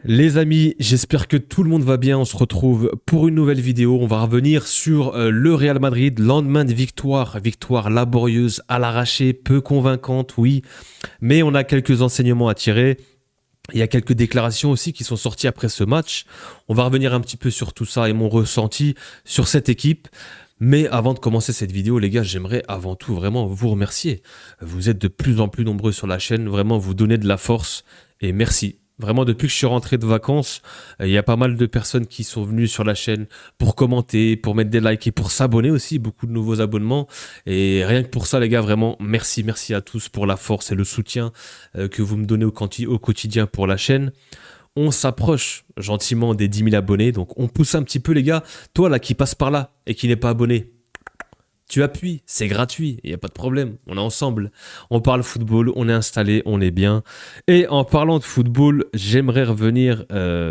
Les amis, j'espère que tout le monde va bien. On se retrouve pour une nouvelle vidéo. On va revenir sur le Real Madrid. Lendemain de victoire, victoire laborieuse, à l'arraché, peu convaincante, oui. Mais on a quelques enseignements à tirer. Il y a quelques déclarations aussi qui sont sorties après ce match. On va revenir un petit peu sur tout ça et mon ressenti sur cette équipe. Mais avant de commencer cette vidéo, les gars, j'aimerais avant tout vraiment vous remercier. Vous êtes de plus en plus nombreux sur la chaîne. Vraiment, vous donnez de la force et merci. Vraiment, depuis que je suis rentré de vacances, il y a pas mal de personnes qui sont venues sur la chaîne pour commenter, pour mettre des likes et pour s'abonner aussi. Beaucoup de nouveaux abonnements. Et rien que pour ça, les gars, vraiment, merci, merci à tous pour la force et le soutien que vous me donnez au quotidien pour la chaîne. On s'approche gentiment des 10 000 abonnés, donc on pousse un petit peu, les gars. Toi, là, qui passe par là et qui n'est pas abonné, tu appuies, c'est gratuit, il n'y a pas de problème, on est ensemble. On parle football, on est installé, on est bien. Et en parlant de football, j'aimerais revenir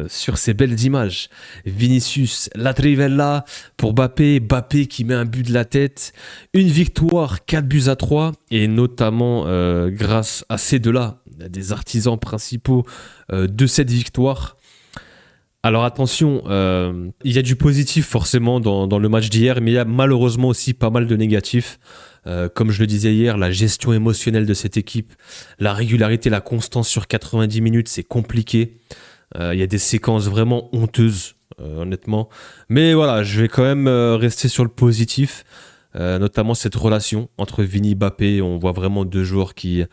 sur ces belles images. Vinicius, la trivella pour Mbappé, Mbappé qui met un but de la tête. Une victoire, 4-3, et notamment grâce à ces deux-là, des artisans principaux de cette victoire. Alors attention, il y a du positif forcément dans le match d'hier, mais il y a malheureusement aussi pas mal de négatifs. Comme je le disais hier, la gestion émotionnelle de cette équipe, la régularité, la constance sur 90 minutes, c'est compliqué. Il y a des séquences vraiment honteuses, honnêtement. Mais voilà, je vais quand même rester sur le positif. Notamment cette relation entre Vini et Mbappé. On voit vraiment deux joueurs qui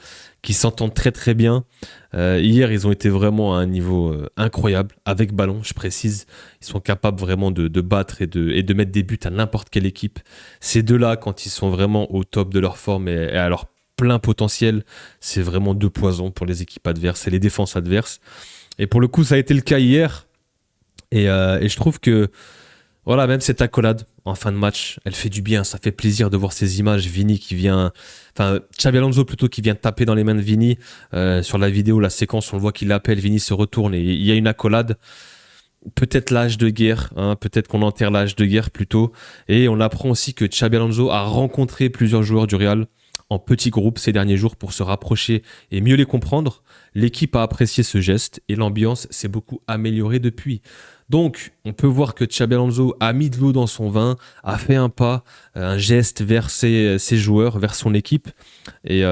s'entendent très très bien. Hier, ils ont été vraiment à un niveau incroyable, avec ballon, je précise. Ils sont capables vraiment de battre et de mettre des buts à n'importe quelle équipe. Ces deux-là, quand ils sont vraiment au top de leur forme et à leur plein potentiel, c'est vraiment deux poisons pour les équipes adverses et les défenses adverses. Et pour le coup, ça a été le cas hier. Et je trouve que voilà, même cette accolade en fin de match, elle fait du bien. Ça fait plaisir de voir ces images. Vini qui vient... Enfin, Xabi Alonso plutôt qui vient taper dans les mains de Vini. Sur la vidéo, la séquence, on le voit qu'il l'appelle. Vini se retourne et il y a une accolade. Peut-être l'âge de guerre. Hein, peut-être qu'on enterre l'âge de guerre plutôt. Et on apprend aussi que Xabi Alonso a rencontré plusieurs joueurs du Real en petits groupes ces derniers jours pour se rapprocher et mieux les comprendre. L'équipe a apprécié ce geste et l'ambiance s'est beaucoup améliorée depuis. Donc, on peut voir que Xabi Alonso a mis de l'eau dans son vin, a fait un pas, un geste vers ses joueurs, vers son équipe. Et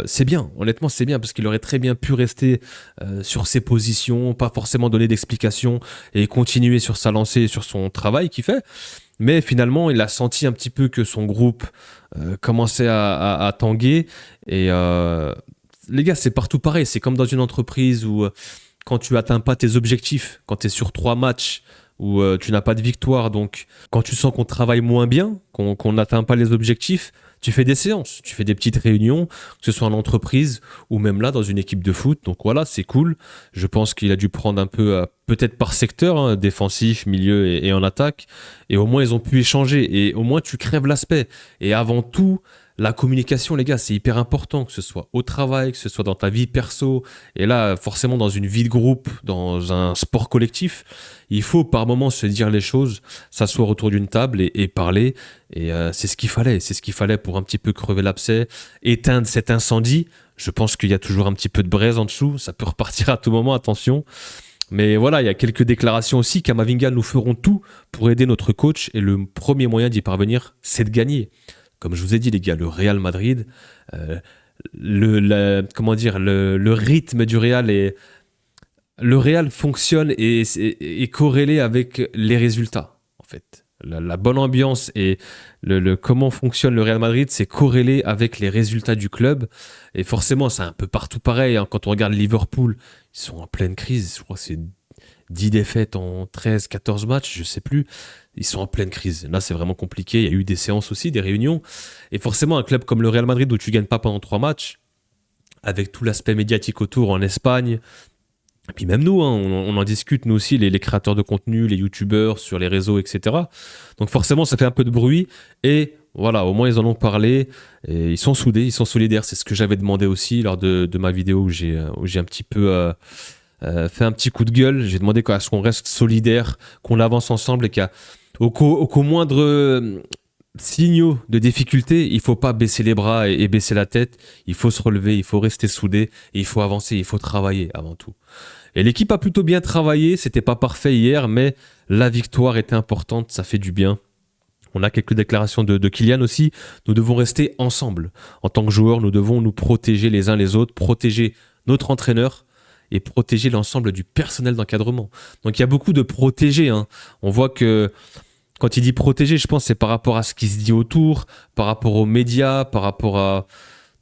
c'est bien, honnêtement, c'est bien, parce qu'il aurait très bien pu rester sur ses positions, pas forcément donner d'explications et continuer sur sa lancée et sur son travail qu'il fait. Mais finalement, il a senti un petit peu que son groupe commençait à tanguer. Et les gars, c'est partout pareil. C'est comme dans une entreprise où quand tu atteins pas tes objectifs, quand tu es sur 3 matchs où tu n'as pas de victoire, donc quand tu sens qu'on travaille moins bien, qu'on n'atteint pas les objectifs, tu fais des séances, tu fais des petites réunions, que ce soit en entreprise ou même là dans une équipe de foot. Donc voilà, c'est cool. Je pense qu'il a dû prendre un peu, peut-être par secteur, hein, défensif, milieu et en attaque. Et au moins, ils ont pu échanger. Et au moins, tu crèves l'aspect. Et avant tout, la communication, les gars, c'est hyper important, que ce soit au travail, que ce soit dans ta vie perso. Et là, forcément, dans une vie de groupe, dans un sport collectif, il faut par moments se dire les choses, s'asseoir autour d'une table et parler. Et c'est ce qu'il fallait. C'est ce qu'il fallait pour un petit peu crever l'abcès, éteindre cet incendie. Je pense qu'il y a toujours un petit peu de braise en dessous. Ça peut repartir à tout moment, attention. Mais voilà, il y a quelques déclarations aussi. Kamavinga, nous ferons tout pour aider notre coach. Et le premier moyen d'y parvenir, c'est de gagner. Comme je vous ai dit, les gars, le Real Madrid, le rythme du Real est... Le Real fonctionne et est corrélé avec les résultats, en fait. La bonne ambiance et comment fonctionne le Real Madrid, c'est corrélé avec les résultats du club. Et forcément, c'est un peu partout pareil. Hein. Quand on regarde Liverpool, ils sont en pleine crise. Je crois que c'est 10 défaites en 13, 14 matchs, je sais plus. Ils sont en pleine crise. Là, c'est vraiment compliqué. Il y a eu des séances aussi, des réunions. Et forcément, un club comme le Real Madrid où tu gagnes pas pendant 3 matchs, avec tout l'aspect médiatique autour en Espagne, et puis même nous, hein, on en discute, nous aussi, les créateurs de contenu, les youtubeurs sur les réseaux, etc. Donc forcément, ça fait un peu de bruit. Et voilà, au moins, ils en ont parlé. Et ils sont soudés, ils sont solidaires. C'est ce que j'avais demandé aussi lors de ma vidéo où j'ai un petit peu... fait un petit coup de gueule. J'ai demandé à ce qu'on reste solidaire, qu'on avance ensemble et qu'au moindre signaux de difficulté, il faut pas baisser les bras et baisser la tête. Il faut se relever, il faut rester soudé, et il faut avancer, il faut travailler avant tout. Et l'équipe a plutôt bien travaillé, c'était pas parfait hier, mais la victoire était importante, ça fait du bien. On a quelques déclarations de Kylian aussi. Nous devons rester ensemble. En tant que joueurs, nous devons nous protéger les uns les autres, protéger notre entraîneur et protéger l'ensemble du personnel d'encadrement. Donc il y a beaucoup de protéger, hein. On voit que quand il dit protéger, je pense que c'est par rapport à ce qui se dit autour, par rapport aux médias, par rapport à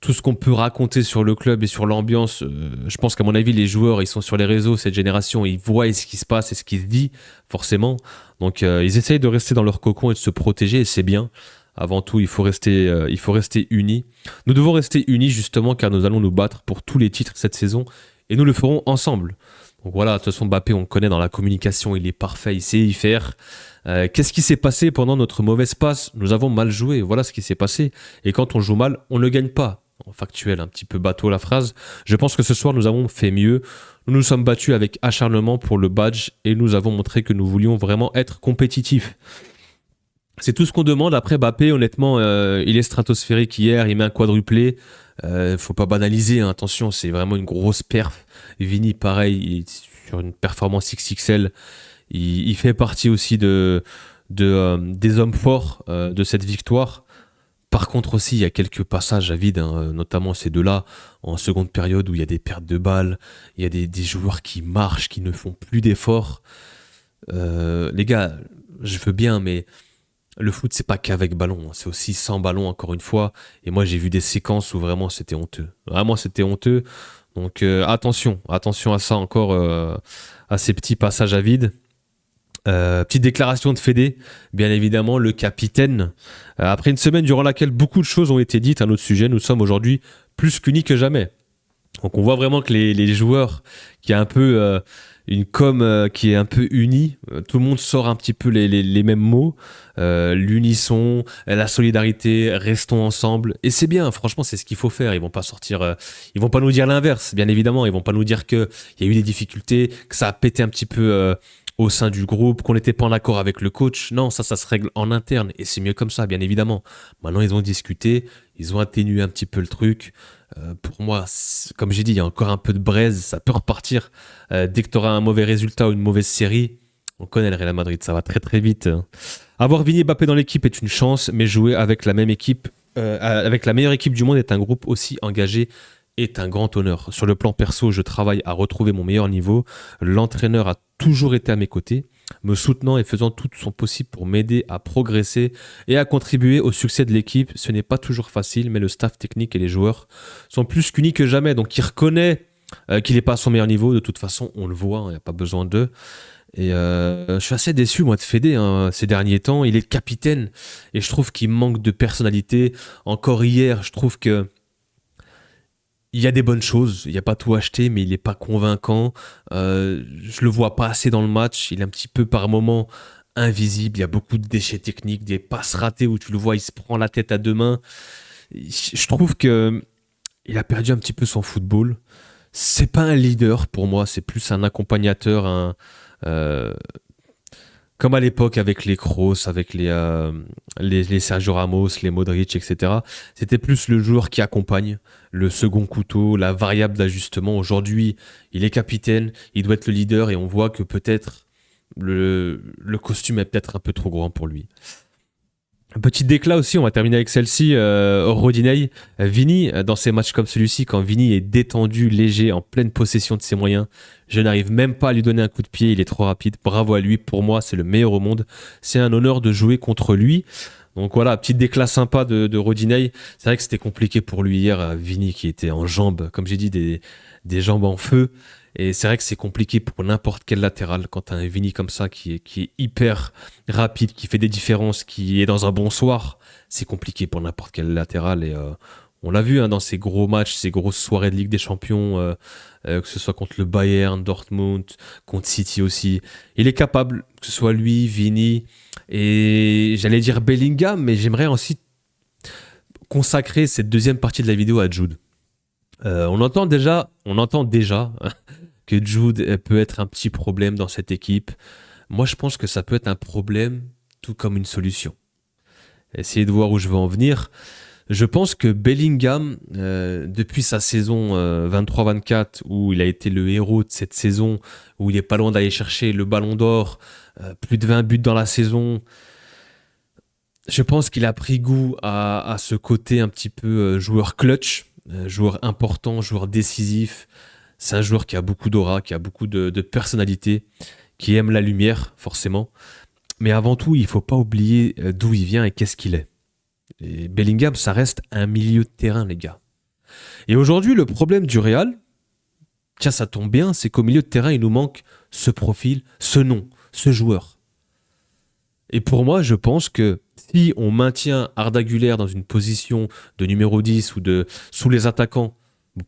tout ce qu'on peut raconter sur le club et sur l'ambiance. Je pense qu'à mon avis, les joueurs, ils sont sur les réseaux, cette génération, ils voient ce qui se passe et ce qui se dit, forcément. Donc, ils essayent de rester dans leur cocon et de se protéger, et c'est bien. Avant tout, il faut rester unis. Nous devons rester unis, justement, car nous allons nous battre pour tous les titres cette saison, et nous le ferons ensemble. Donc voilà, de toute façon, Mbappé, on le connaît dans la communication, il est parfait, il sait y faire. Qu'est-ce qui s'est passé pendant notre mauvaise passe? Nous avons mal joué, voilà ce qui s'est passé. Et quand on joue mal, on ne gagne pas. En factuel, un petit peu bateau la phrase. Je pense que ce soir, nous avons fait mieux. Nous nous sommes battus avec acharnement pour le badge et nous avons montré que nous voulions vraiment être compétitifs. C'est tout ce qu'on demande. Après, Mbappé, honnêtement, il est stratosphérique hier, il met un quadruplé. Faut pas banaliser, hein, attention, c'est vraiment une grosse perf. Vini, pareil, il est sur une performance XXL. Il fait partie aussi des hommes forts de cette victoire. Par contre aussi, il y a quelques passages à vide, hein, notamment ces deux-là, en seconde période où il y a des pertes de balles, il y a des joueurs qui marchent, qui ne font plus d'efforts. Les gars, je veux bien, mais le foot, c'est pas qu'avec ballon, hein, c'est aussi sans ballon, encore une fois. Et moi, j'ai vu des séquences où vraiment c'était honteux. Vraiment, c'était honteux. Donc attention à ça encore, à ces petits passages à vide. Petite déclaration de Fédé, bien évidemment, le capitaine. Après une semaine durant laquelle beaucoup de choses ont été dites à notre sujet, nous sommes aujourd'hui plus qu'unis que jamais. Donc on voit vraiment que les joueurs, qui a un peu une com qui est un peu unie, tout le monde sort un petit peu les mêmes mots, l'unisson, la solidarité, restons ensemble, et c'est bien, franchement c'est ce qu'il faut faire. Ils vont pas sortir, ils vont pas nous dire l'inverse, bien évidemment, ils vont pas nous dire qu'il y a eu des difficultés, que ça a pété un petit peu au sein du groupe, qu'on n'était pas en accord avec le coach. Non, ça se règle en interne, et c'est mieux comme ça, bien évidemment. Maintenant ils ont discuté, ils ont atténué un petit peu le truc. Pour moi, comme j'ai dit, il y a encore un peu de braise, ça peut repartir. Dès que tu auras un mauvais résultat ou une mauvaise série, on connaît le Real Madrid, ça va très très vite. Avoir Vini et Mbappé dans l'équipe est une chance, mais jouer avec la même équipe, avec la meilleure équipe du monde est un groupe aussi engagé, est un grand honneur. Sur le plan perso, je travaille à retrouver mon meilleur niveau. L'entraîneur a toujours été à mes côtés, me soutenant et faisant tout son possible pour m'aider à progresser et à contribuer au succès de l'équipe. Ce n'est pas toujours facile, mais le staff technique et les joueurs sont plus qu'unis que jamais. Donc il reconnaît qu'il n'est pas à son meilleur niveau. De toute façon, on le voit, il n'y a pas besoin d'eux. Et je suis assez déçu, moi, de Fédé, hein, ces derniers temps. Il est le capitaine et je trouve qu'il manque de personnalité. Encore hier, je trouve que il y a des bonnes choses, il n'y a pas tout acheté, mais il n'est pas convaincant. Je le vois pas assez dans le match. Il est un petit peu par moments invisible. Il y a beaucoup de déchets techniques, des passes ratées où tu le vois, il se prend la tête à deux mains. Je trouve que il a perdu un petit peu son football. C'est pas un leader pour moi, c'est plus un accompagnateur, euh, comme à l'époque avec les Kroos, avec les Sergio Ramos, les Modric, etc. C'était plus le joueur qui accompagne, le second couteau, la variable d'ajustement. Aujourd'hui, il est capitaine, il doit être le leader et on voit que peut-être le costume est peut-être un peu trop grand pour lui. Un petit déclat aussi, on va terminer avec celle-ci. Rodinei, Vini, dans ces matchs comme celui-ci, quand Vini est détendu, léger, en pleine possession de ses moyens, je n'arrive même pas à lui donner un coup de pied, il est trop rapide. Bravo à lui, pour moi, c'est le meilleur au monde. C'est un honneur de jouer contre lui. Donc voilà, petit déclat sympa de Rodinei. C'est vrai que c'était compliqué pour lui hier, Vini qui était en jambes, comme j'ai dit, des jambes en feu. Et c'est vrai que c'est compliqué pour n'importe quel latéral quand tu as un Vini comme ça qui est hyper rapide, qui fait des différences, qui est dans un bon soir. C'est compliqué pour n'importe quel latéral. Et on l'a vu, hein, dans ces gros matchs, ces grosses soirées de Ligue des Champions, que ce soit contre le Bayern, Dortmund, contre City aussi. Il est capable, que ce soit lui, Vini, et j'allais dire Bellingham, mais j'aimerais aussi consacrer cette deuxième partie de la vidéo à Jude. On entend déjà que Jude peut être un petit problème dans cette équipe. Moi, je pense que ça peut être un problème tout comme une solution. Essayez de voir où je veux en venir. Je pense que Bellingham, depuis sa saison 23-24, où il a été le héros de cette saison, où il est pas loin d'aller chercher le ballon d'or, plus de 20 buts dans la saison, je pense qu'il a pris goût à ce côté un petit peu joueur clutch, joueur important, joueur décisif. C'est un joueur qui a beaucoup d'aura, qui a beaucoup de personnalité, qui aime la lumière, forcément. Mais avant tout, il ne faut pas oublier d'où il vient et qu'est-ce qu'il est. Et Bellingham, ça reste un milieu de terrain, les gars. Et aujourd'hui, le problème du Real, tiens, ça tombe bien, c'est qu'au milieu de terrain, il nous manque ce profil, ce nom, ce joueur. Et pour moi, je pense que si on maintient Arda Güler dans une position de numéro 10 ou de sous les attaquants,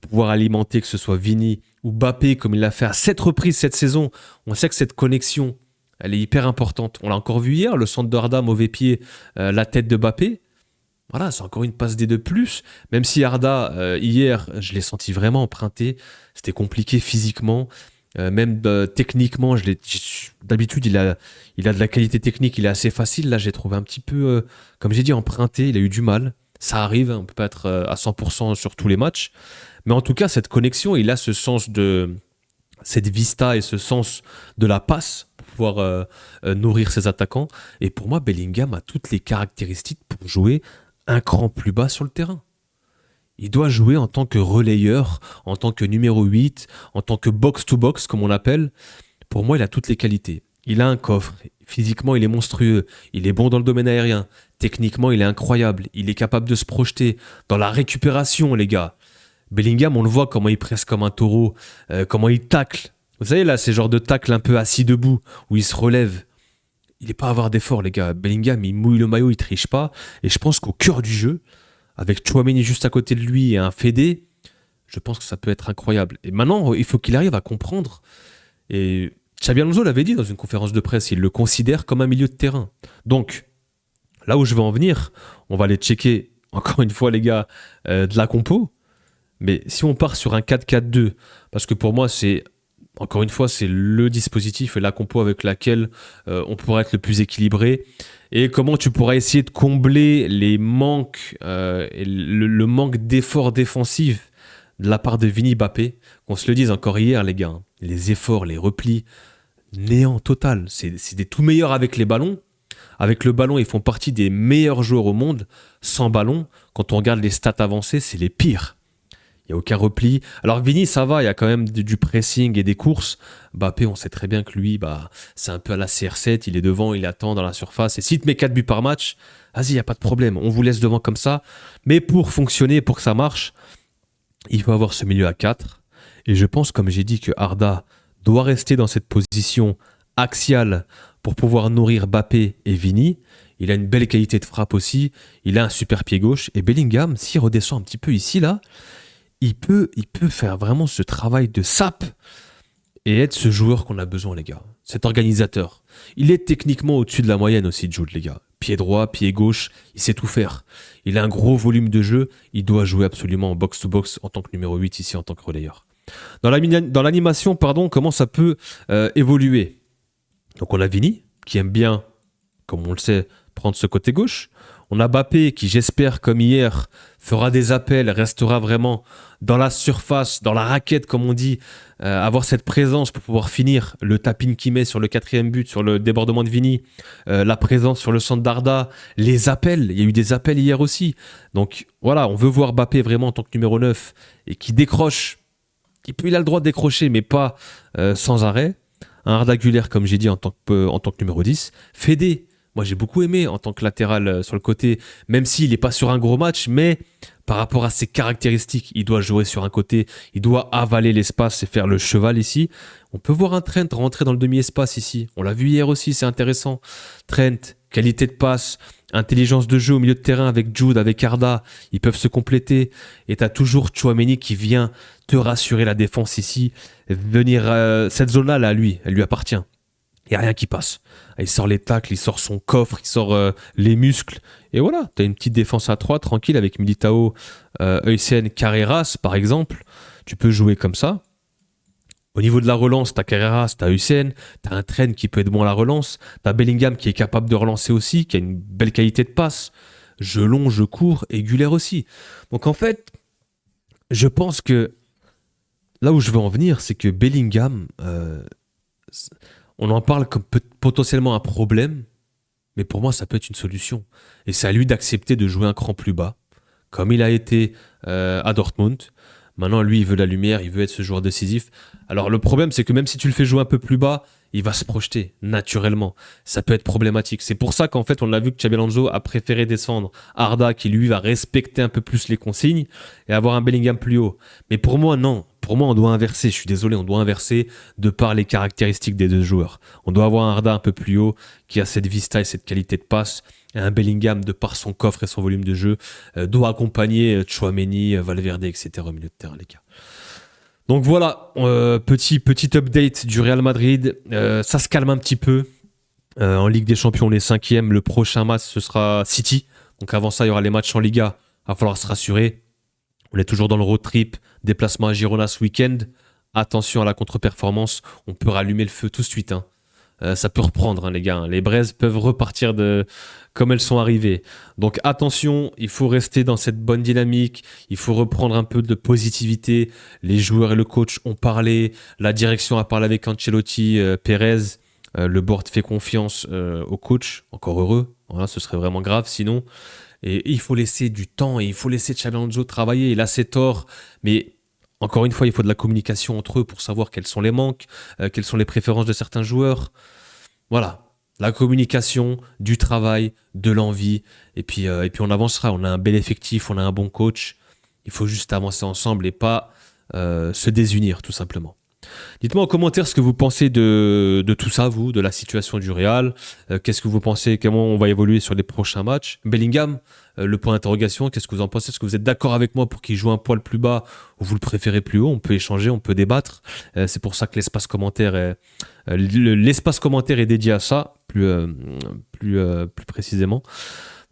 pour pouvoir alimenter que ce soit Vini ou Mbappé, comme il l'a fait à 7 reprises cette saison, on sait que cette connexion, elle est hyper importante. On l'a encore vu hier, le centre d'Arda, mauvais pied, la tête de Mbappé. Voilà, c'est encore une passe D de plus. Même si Arda, hier, je l'ai senti vraiment emprunté. C'était compliqué physiquement. Même techniquement, d'habitude, il a de la qualité technique, il est assez facile. Là, j'ai trouvé un petit peu, comme j'ai dit, emprunté. Il a eu du mal. Ça arrive, on ne peut pas être à 100% sur tous les matchs. Mais en tout cas, cette connexion, il a ce sens cette vista et ce sens de la passe pour pouvoir nourrir ses attaquants. Et pour moi, Bellingham a toutes les caractéristiques pour jouer un cran plus bas sur le terrain. Il doit jouer en tant que relayeur, en tant que numéro 8, en tant que box-to-box, comme on l'appelle. Pour moi, il a toutes les qualités. Il a un coffre. Physiquement, il est monstrueux. Il est bon dans le domaine aérien. Techniquement, il est incroyable. Il est capable de se projeter dans la récupération, les gars. Bellingham, on le voit comment il presse comme un taureau, comment il tacle. Vous savez, là, c'est genre de tacle un peu assis debout, où il se relève. Il n'est pas à avoir d'effort, les gars. Bellingham, il mouille le maillot, il triche pas. Et je pense qu'au cœur du jeu, avec Tchouaméni juste à côté de lui et un Fede, je pense que ça peut être incroyable. Et maintenant, il faut qu'il arrive à comprendre. Et Xabi Alonso l'avait dit dans une conférence de presse, il le considère comme un milieu de terrain. Donc, là où je veux en venir, on va aller checker, encore une fois, les gars, de la compo. Mais si on part sur un 4-4-2, parce que pour moi, encore une fois, c'est le dispositif et la compo avec laquelle on pourra être le plus équilibré. Et comment tu pourras essayer de combler les manques, et le manque d'efforts défensifs de la part de Vini Mbappé. Qu'on se le dise encore hier, les gars. Hein, les efforts, les replis, néant total. C'est des tout meilleurs avec les ballons. Avec le ballon, ils font partie des meilleurs joueurs au monde. Sans ballon, quand on regarde les stats avancées, c'est les pires. Il n'y a aucun repli. Alors Vini, ça va, il y a quand même du pressing et des courses. Mbappé, on sait très bien que lui, c'est un peu à la CR7, il est devant, il attend dans la surface. Et s'il te met 4 buts par match, vas-y, il n'y a pas de problème, on vous laisse devant comme ça. Mais pour fonctionner, pour que ça marche, il faut avoir ce milieu à 4. Et je pense, comme j'ai dit, que Arda doit rester dans cette position axiale pour pouvoir nourrir Mbappé et Vini. Il a une belle qualité de frappe aussi, il a un super pied gauche. Et Bellingham, s'il redescend un petit peu ici, là, il peut faire vraiment ce travail de sape et être ce joueur qu'on a besoin, les gars. Cet organisateur. Il est techniquement au-dessus de la moyenne aussi, Jude, les gars. Pied droit, pied gauche, il sait tout faire. Il a un gros volume de jeu. Il doit jouer absolument en box-to-box en tant que numéro 8 ici, en tant que relayeur. Dans l'animation, comment ça peut évoluer. Donc on a Vini, qui aime bien, comme on le sait, prendre ce côté gauche. On a Mbappé qui, j'espère, comme hier, fera des appels, restera vraiment dans la surface, dans la raquette, comme on dit, avoir cette présence pour pouvoir finir le tapin qu'il met sur le 4e but, sur le débordement de Vini, la présence sur le centre d'Arda, les appels, il y a eu des appels hier aussi. Donc voilà, on veut voir Mbappé vraiment en tant que numéro 9 et qui décroche. Il a le droit de décrocher, mais pas sans arrêt. Un Arda Güler, comme j'ai dit, en tant que numéro 10. Fede. Moi, j'ai beaucoup aimé en tant que latéral sur le côté, même s'il n'est pas sur un gros match, mais par rapport à ses caractéristiques, il doit jouer sur un côté, il doit avaler l'espace et faire le cheval ici. On peut voir un Trent rentrer dans le demi-espace ici. On l'a vu hier aussi, c'est intéressant. Trent, qualité de passe, intelligence de jeu au milieu de terrain avec Jude, avec Arda, ils peuvent se compléter. Et tu as toujours Tchouaméni qui vient te rassurer la défense ici. Cette zone-là, elle lui appartient. Il n'y a rien qui passe. Il sort les tacles, il sort son coffre, il sort les muscles. Et voilà, tu as une petite défense à 3, tranquille, avec Militao, Heusen, Carreras, par exemple. Tu peux jouer comme ça. Au niveau de la relance, tu as Carreras, tu as Heusen, tu as un Trent qui peut être bon à la relance. Tu as Bellingham qui est capable de relancer aussi, qui a une belle qualité de passe. je longe, je cours, et Güler aussi. Donc en fait, je pense que là où je veux en venir, c'est que Bellingham, on en parle comme potentiellement un problème, mais pour moi, ça peut être une solution. Et c'est à lui d'accepter de jouer un cran plus bas, comme il a été à Dortmund. Maintenant, lui, il veut la lumière, il veut être ce joueur décisif. Alors, le problème, c'est que même si tu le fais jouer un peu plus bas, il va se projeter naturellement. Ça peut être problématique. C'est pour ça qu'en fait, on a vu que Xabi Alonso a préféré descendre Arda, qui lui va respecter un peu plus les consignes, et avoir un Bellingham plus haut. Mais pour moi, non. Pour moi, on doit inverser. Je suis désolé, on doit inverser de par les caractéristiques des deux joueurs. On doit avoir un Arda un peu plus haut, qui a cette vista et cette qualité de passe. Et un Bellingham, de par son coffre et son volume de jeu, doit accompagner Tchouaméni, Valverde, etc. au milieu de terrain, les gars. Donc voilà, petit update du Real Madrid. Ça se calme un petit peu. En Ligue des Champions, les cinquièmes. Le prochain match, ce sera City. Donc avant ça, il y aura les matchs en Liga. Il va falloir se rassurer. On est toujours dans le road trip. Déplacement à Girona ce week-end. Attention à la contre-performance. On peut rallumer le feu tout de suite. Ça peut reprendre, les gars. Les braises peuvent repartir comme elles sont arrivées. Donc attention, il faut rester dans cette bonne dynamique. Il faut reprendre un peu de positivité. Les joueurs et le coach ont parlé. La direction a parlé avec Ancelotti, Pérez. Le board fait confiance au coach. Encore heureux. Voilà, ce serait vraiment grave sinon. Et il faut laisser du temps et il faut laisser Xabi Alonso travailler. Il a ses torts, mais encore une fois, il faut de la communication entre eux pour savoir quels sont les manques, quelles sont les préférences de certains joueurs. Voilà, la communication, du travail, de l'envie, et puis on avancera. On a un bel effectif, on a un bon coach. Il faut juste avancer ensemble et pas se désunir, tout simplement. Dites-moi en commentaire ce que vous pensez de tout ça, vous, de la situation du Real. Qu'est-ce que vous pensez, comment on va évoluer sur les prochains matchs? Bellingham, le point d'interrogation, qu'est-ce que vous en pensez? Est-ce que vous êtes d'accord avec moi pour qu'il joue un poil plus bas ou vous le préférez plus haut? On peut échanger, on peut débattre. C'est pour ça que l'espace commentaire est dédié à ça, plus précisément.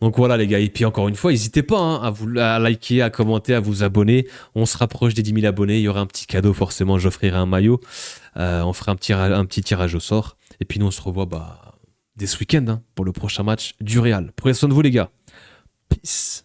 Donc voilà les gars, et puis encore une fois, n'hésitez pas à liker, à commenter, à vous abonner. On se rapproche des 10 000 abonnés, il y aura un petit cadeau forcément, j'offrirai un maillot. On fera un petit tirage au sort. Et puis nous on se revoit dès ce week-end pour le prochain match du Real. Prenez soin de vous les gars. Peace.